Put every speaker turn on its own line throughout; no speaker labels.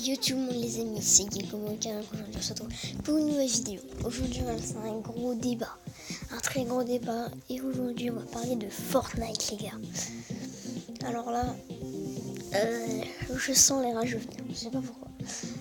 Yo tout le monde les amis, c'est Guillaume Moquin. Aujourd'hui on se retrouve pour une nouvelle vidéo. Aujourd'hui c'est un gros débat, un très gros débat. Et aujourd'hui on va parler de Fortnite les gars. Alors là, je sens les rages venir, je sais pas pourquoi.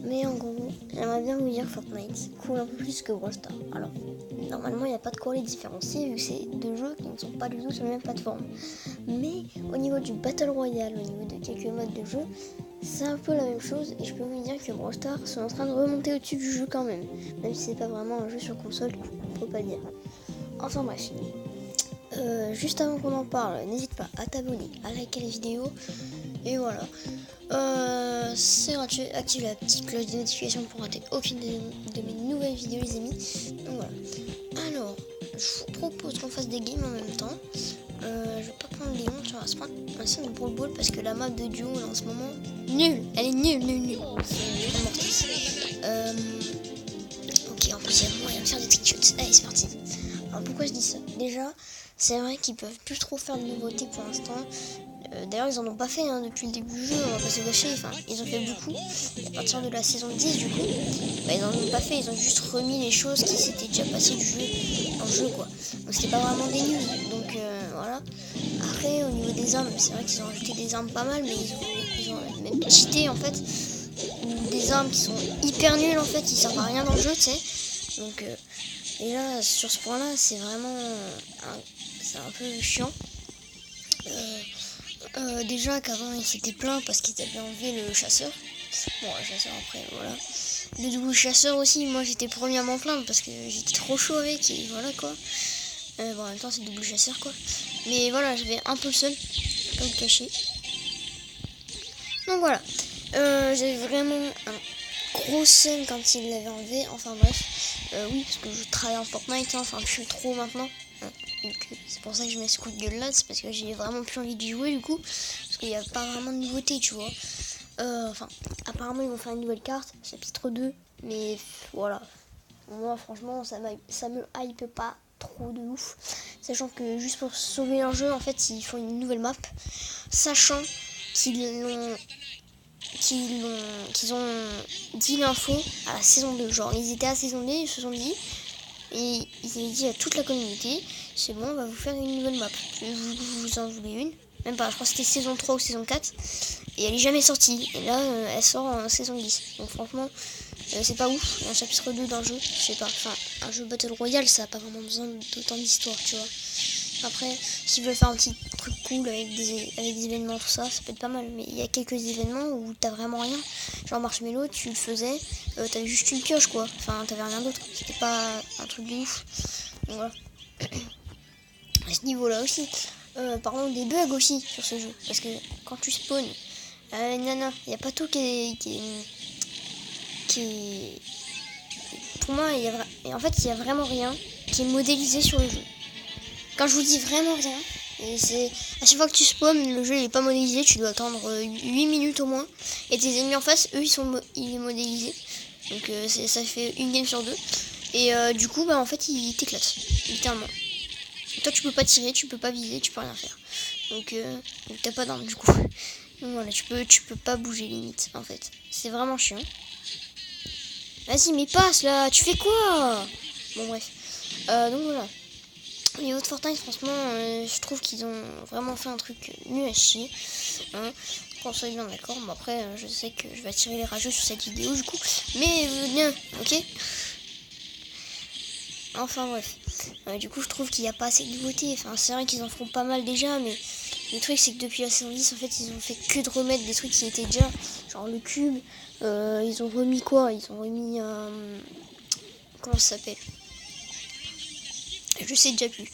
Mais en gros, j'aimerais bien vous dire que Fortnite coule un peu plus que Brawl Stars. Alors, normalement il n'y a pas de quoi les différencier vu que c'est deux jeux qui ne sont pas du tout sur la même plateforme. Mais au niveau du Battle Royale, au niveau de quelques modes de jeu, c'est un peu la même chose et je peux vous dire que Brawl Stars sont en train de remonter au-dessus du jeu quand même. Même si c'est pas vraiment un jeu sur console, faut pas dire. Enfin bref. Juste avant qu'on en parle, n'hésite pas à t'abonner, à liker les vidéos. Et voilà. C'est gratuit, active la petite cloche de notification pour rater aucune de mes nouvelles vidéos les amis. Donc voilà. Alors, je vous propose qu'on fasse des games en même temps. Je vais pas prendre Léon, tu vois, se prendre un signe de Brawl Ball parce que la map de duo là, en ce moment, nulle, elle est nulle. Je prends Mortis. Ok, en plus il y a moyen de faire des trickshots. Allez, c'est parti. Alors pourquoi je dis ça? Déjà, c'est vrai qu'ils peuvent plus trop faire de nouveautés pour l'instant. D'ailleurs ils en ont pas fait depuis le début du jeu, on va pas se gâcher, enfin ils ont fait beaucoup. Et à partir de la saison 10 du coup, ils en ont pas fait, ils ont juste remis les choses qui s'étaient déjà passées du jeu dans le jeu quoi. Donc c'était pas vraiment des news, donc voilà. Après au niveau des armes, c'est vrai qu'ils ont rajouté des armes pas mal, mais ils ont même cheaté en fait. Ou des armes qui sont hyper nulles en fait, qui servent à rien dans le jeu, tu sais. Donc déjà sur ce point là c'est vraiment c'est un peu chiant. Déjà qu'avant ils s'étaient plaints parce qu'ils avaient enlevé le chasseur. Bon, le chasseur après, voilà. Le double chasseur aussi, moi j'étais premier à m'en plaindre parce que j'étais trop chaud avec et voilà quoi. Bon, en même temps c'est double chasseur quoi. Mais voilà, j'avais un peu le seul, pas le cacher. Donc voilà. J'avais vraiment un gros seul quand il l'avait enlevé. Enfin bref. Oui, parce que je travaille en Fortnite, enfin je suis trop maintenant. Donc c'est pour ça que je mets ce coup de gueule là, c'est parce que j'ai vraiment plus envie d'y jouer du coup, parce qu'il n'y a pas vraiment de nouveauté tu vois. Enfin, apparemment ils vont faire une nouvelle carte, chapitre 2, mais voilà. Moi franchement ça me hype pas trop de ouf, sachant que juste pour sauver leur jeu en fait ils font une nouvelle map, sachant qu'ils ont dit l'info à la saison 2, genre ils étaient à la saison 2, ils se sont dit, et ils avaient dit à toute la communauté, c'est bon, on va vous faire une nouvelle map. Vous en voulez une? Même pas, je crois que c'était saison 3 ou saison 4. Et elle est jamais sortie. Et là, elle sort en saison 10. Donc franchement, c'est pas ouf. Un chapitre 2 d'un jeu, je sais pas. Enfin, un jeu Battle Royale, ça a pas vraiment besoin d'autant d'histoire, tu vois. Après, s'ils veulent faire un petit truc cool avec des événements, tout ça, ça peut être pas mal. Mais il y a quelques événements où t'as vraiment rien. Genre Marshmello, tu le faisais, t'avais juste une pioche quoi. Enfin, t'avais rien d'autre. C'était pas un truc de ouf. Donc voilà. À ce niveau-là aussi. Parlons des bugs aussi sur ce jeu. Parce que quand tu spawns, nana, il n'y a pas tout qui est... Pour moi, en fait, il y a vraiment rien qui est modélisé sur le jeu. Quand je vous dis vraiment rien, et c'est à chaque fois que tu spawns, le jeu il est pas modélisé, tu dois attendre 8 minutes au moins. Et tes ennemis en face, eux, il est modélisé. Donc ça fait une game sur deux. Et du coup, en fait, il t'éclate, littéralement. Et toi, tu peux pas tirer, tu peux pas viser, tu peux rien faire. Donc t'as pas d'arme du coup. Donc voilà, tu peux pas bouger limite, en fait. C'est vraiment chiant. Vas-y, mais passe là, tu fais quoi? Bon bref. Donc voilà. Au niveau de Fortnite, franchement, je trouve qu'ils ont vraiment fait un truc nul à chier. Qu'on soit bien d'accord. Bon, après, je sais que je vais attirer les rageux sur cette vidéo du coup. Mais bien, ok. Enfin bref. Du coup, je trouve qu'il n'y a pas assez de nouveautés. Enfin, c'est vrai qu'ils en feront pas mal déjà, mais le truc, c'est que depuis la saison 10, en fait, ils ont fait que de remettre des trucs qui étaient déjà. Genre le cube. Ils ont remis quoi? Ils ont remis. Comment ça s'appelle? Je sais déjà plus.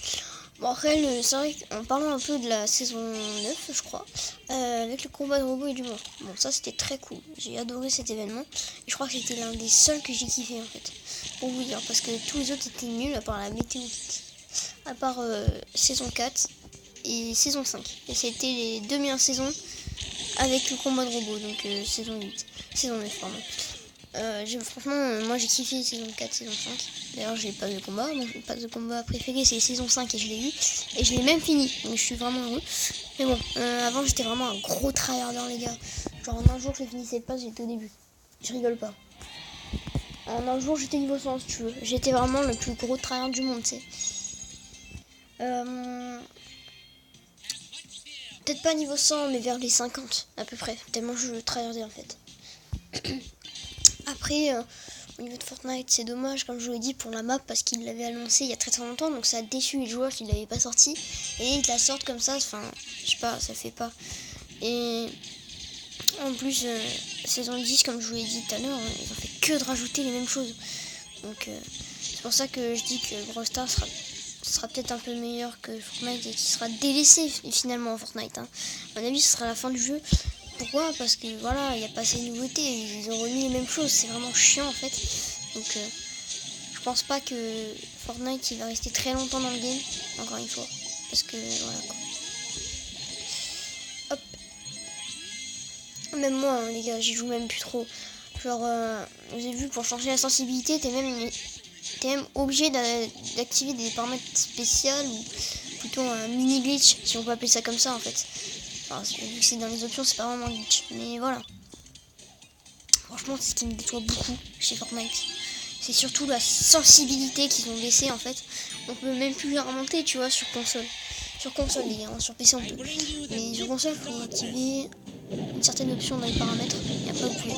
Bon après, c'est vrai qu'en parlant un peu de la saison 9, je crois, avec le combat de robots et du monstre. Bon, ça c'était très cool. J'ai adoré cet événement. Et je crois que c'était l'un des seuls que j'ai kiffé en fait. Pour vous dire, parce que tous les autres étaient nuls à part la météo. À part saison 4 et saison 5. Et c'était les deux meilleures saisons avec le combat de robots. Donc saison 8. Saison 9, pardon. Franchement, moi j'ai kiffé saison 4, saison 5. D'ailleurs, j'ai pas de combat. Mon pas de combat préféré, c'est saison 5 et je l'ai eu. Et je l'ai même fini. Donc je suis vraiment heureux. Mais bon, avant j'étais vraiment un gros tryharder, les gars. Genre en un jour, je finissais pas, j'étais au début. Je rigole pas. En un jour, j'étais niveau 100, si tu veux. J'étais vraiment le plus gros tryhard du monde, tu sais. Peut-être pas niveau 100, mais vers les 50 à peu près. Tellement je tryhardais en fait. Après, au niveau de Fortnite, c'est dommage, comme je vous l'ai dit, pour la map, parce qu'il l'avait annoncé il y a très très longtemps, donc ça a déçu les joueurs qui ne l'avaient pas sorti. Et ils la sortent comme ça, enfin, je sais pas, ça fait pas. Et en plus, saison 10, comme je vous l'ai dit tout à l'heure, ils ont fait que de rajouter les mêmes choses. Donc c'est pour ça que je dis que Brawl Stars sera peut-être un peu meilleur que Fortnite et qui sera délaissé finalement en Fortnite. Hein. À mon avis, ce sera la fin du jeu. Pourquoi? Parce que voilà, il n'y a pas assez de nouveautés, ils ont remis les mêmes choses, c'est vraiment chiant en fait. Donc je pense pas que Fortnite il va rester très longtemps dans le game, encore une fois. Parce que voilà quoi. Hop. Même moi hein, les gars, j'y joue même plus trop. Genre vous avez vu, pour changer la sensibilité, t'es même obligé d'activer des paramètres spéciaux ou plutôt un mini glitch, si on peut appeler ça comme ça en fait. Enfin, vu que c'est dans les options, c'est pas vraiment un glitch, mais voilà. Franchement, c'est ce qui me déçoit beaucoup chez Fortnite. C'est surtout la sensibilité qu'ils ont laissé en fait. On peut même plus la remonter, tu vois, sur console. Sur console, les gars, hein, sur PC on peut. Mais sur console, il faut activer une certaine option dans les paramètres. Et après, vous pouvez.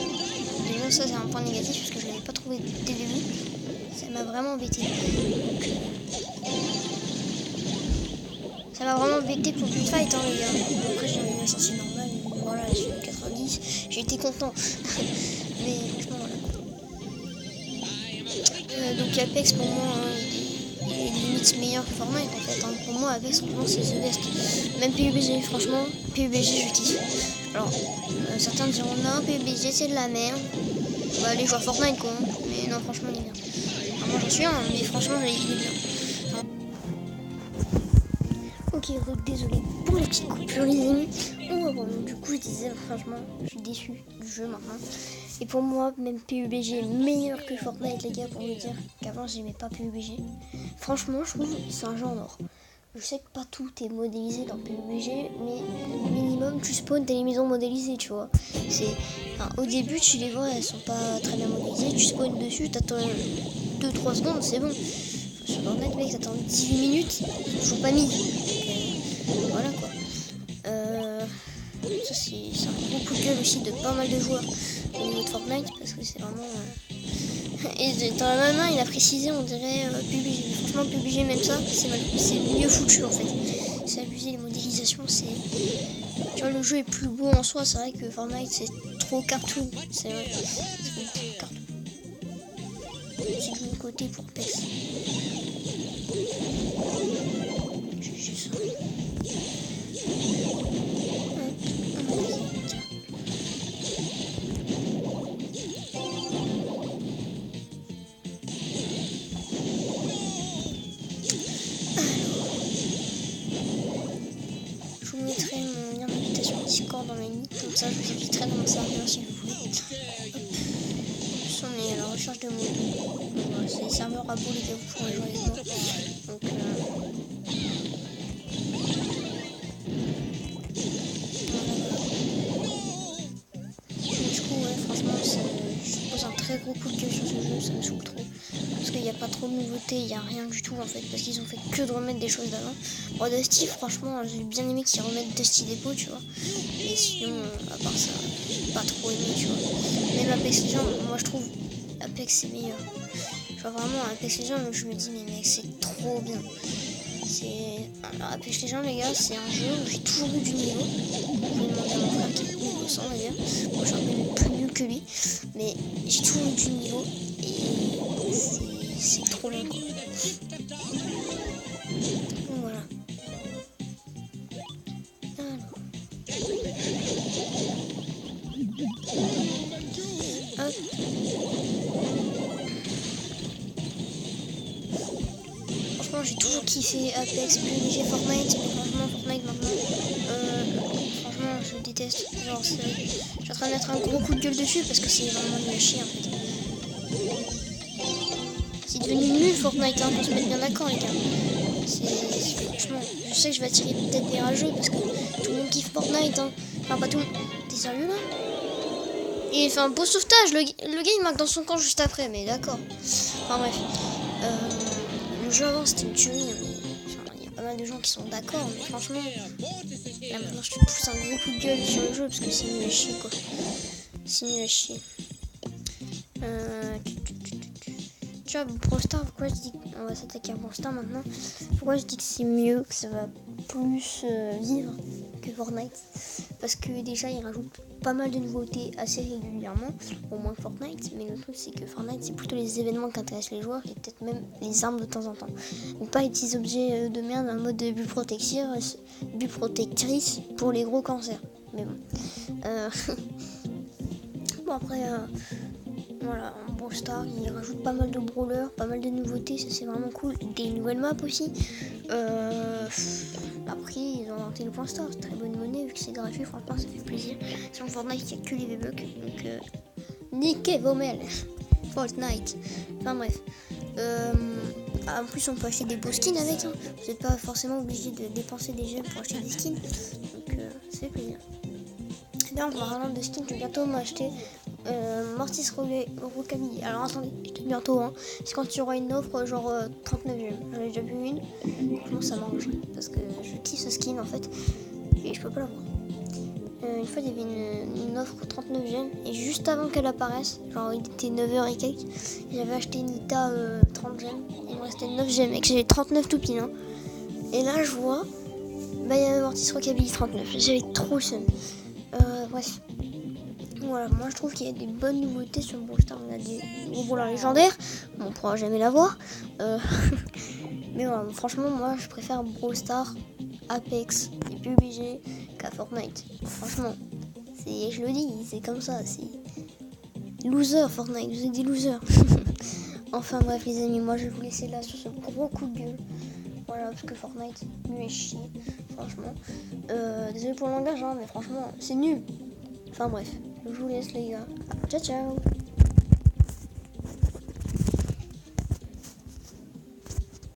Déjà, ça, c'est un point négatif parce que je l'avais pas trouvé dès le début. Ça m'a vraiment embêté. Donc, ça m'a vraiment embêté pour le fight, hein, les gars. Après, j'ai eu la sortie normale. Voilà, j'ai eu 90. J'ai été content. Mais franchement, voilà. Donc Apex pour moi il est limite meilleur que Fortnite en fait. Hein. Pour moi Apex franchement c'est the best. Même PUBG franchement, PUBG je kiffe. Alors certains diront non PUBG c'est de la merde. Bah allez jouer à Fortnite quoi. Hein. Mais non franchement il est bien. Alors, moi j'en suis un mais franchement il est bien. Enfin... Ok désolé pour les petites coupures les amis. Bon, du coup je disais franchement je suis déçu du jeu maintenant. Et pour moi, même PUBG est meilleur que Fortnite, les gars, pour vous dire qu'avant, j'aimais pas PUBG. Franchement, je trouve que c'est un jeu en or. Je sais que pas tout est modélisé dans PUBG, mais minimum, tu spawns des maisons modélisées, tu vois. Enfin, au début, tu les vois, elles sont pas très bien modélisées. Tu spawns dessus, t'attends 2-3 secondes, c'est bon. Sur Fortnite, mec, t'attends 18 minutes, toujours pas mis. Voilà, quoi. Ça, c'est un gros coup de gueule aussi de pas mal de joueurs au niveau de Fortnite parce que c'est vraiment et dans la même main il a précisé on dirait PUBG. Franchement PUBG même ça c'est mieux foutu en fait, c'est abusé, les modélisations c'est, tu vois, le jeu est plus beau en soi. C'est vrai que Fortnite c'est trop cartoon, c'est vrai, c'est cartoon. C'est du bon côté pour Apex. J'ai ça. Je vous mettrai mon lien d'invitation Discord dans la limite, comme ça je vous inviterai dans mon serveur si vous voulez. Hop. On est à la recherche de mots. Voilà, c'est des serveurs à bout les gars, vous pourrez jouer avec moi. Donc du coup ouais franchement je pose un très gros coup de gueule sur ce jeu, ça me saoule trop. Parce qu'il n'y a pas trop de nouveautés, il n'y a rien du tout en fait, parce qu'ils ont fait que de remettre des choses d'avant. Bon, Dusty, franchement, j'ai bien aimé qu'ils remettent Dusty Depot, tu vois. Mais sinon, à part ça, j'ai pas trop aimé, tu vois. Même Apex Legends, moi je trouve Apex c'est meilleur. Genre vraiment, Apex Legends, je me dis, mais mec, c'est trop bien. Alors, Apex Legends, les gars, c'est un jeu où j'ai toujours eu du niveau. Je vais demander à mon frère qui est niveau 100 d'ailleurs. Moi, je suis un peu plus nul que lui. Mais j'ai toujours eu du niveau. Et c'est trop long, quoi. Donc, voilà. Alors. Hop. Franchement, j'ai toujours kiffé Apex, PUBG, Fortnite. Mais franchement, Fortnite maintenant, franchement, je déteste. Genre, je suis en train de mettre un gros coup de gueule dessus parce que c'est vraiment nul à chier en fait. C'est devenu nul Fortnite, hein, faut se mettre bien d'accord, les gars. Franchement, je sais que je vais attirer peut-être des rageux parce que tout le monde kiffe Fortnite. Hein. Enfin, pas tout le monde. T'es sérieux là? Et enfin, beau sauvetage. sauvetage, le gars il marque dans son camp juste après, mais d'accord. Enfin bref. Le jeu avant c'était une tuerie, hein, mais il y a pas mal de gens qui sont d'accord, mais franchement, là maintenant je te pousse un gros coup de gueule sur le jeu parce que c'est nul à chier quoi. C'est nul à chier. Tu vois, Brawl Stars, pourquoi je dis on va s'attaquer à Brawl Stars maintenant? Pourquoi je dis que c'est mieux, que ça va plus vivre que Fortnite? Parce que déjà ils rajoutent pas mal de nouveautés assez régulièrement, au moins que Fortnite, mais le truc c'est que Fortnite c'est plutôt les événements qui intéressent les joueurs et peut-être même les armes de temps en temps. Donc pas les petits objets de merde en mode bulle protectrice pour les gros cancers. Mais bon. Bon après voilà, en Brawl Stars, ils rajoutent pas mal de brawlers, pas mal de nouveautés, ça c'est vraiment cool. Des nouvelles maps aussi. Après, ils ont inventé le point star, c'est très bonne monnaie, vu que c'est gratuit, franchement ça fait plaisir. Sur Fortnite, il n'y a que les V-Bucks, donc niquez vos mails. Fortnite. Enfin bref. En plus, on peut acheter des beaux skins avec, hein. Vous n'êtes pas forcément obligé de dépenser des gemmes pour acheter des skins, donc ça fait plaisir. Là, en parlant de skins, je vais bientôt m'acheter Mortis Rockabilly. Alors attendez, je te dis bientôt, hein. C'est quand tu auras une offre genre 39 gemmes. J'en ai déjà vu une. Franchement, ça m'arrange parce que je kiffe ce skin en fait et je peux pas l'avoir. Une fois, il y avait une offre 39 gemmes et juste avant qu'elle apparaisse, genre il était 9h et quelques, j'avais acheté une Nita 30 gemmes. Il me restait 9 gemmes et que j'avais 39 tout pile. Hein. Et là, je vois, bah il y avait Mortis Rockabilly 39. J'avais trop le seum. Bref. Voilà, moi je trouve qu'il y a des bonnes nouveautés sur Brawl Stars. On a des gros brawlers légendaires, on ne pourra jamais l'avoir. Mais voilà, franchement, moi je préfère Brawl Stars, Apex et PUBG qu'à Fortnite. Franchement, je le dis, c'est comme ça. C'est loser Fortnite, vous êtes des losers. Enfin bref, les amis, moi je vais vous laisser là sur ce gros coup de gueule. Voilà, parce que Fortnite, nul et chier, franchement. Désolé pour le langage, hein, mais franchement, c'est nul. Enfin bref. Je vous laisse les gars. Ciao ciao.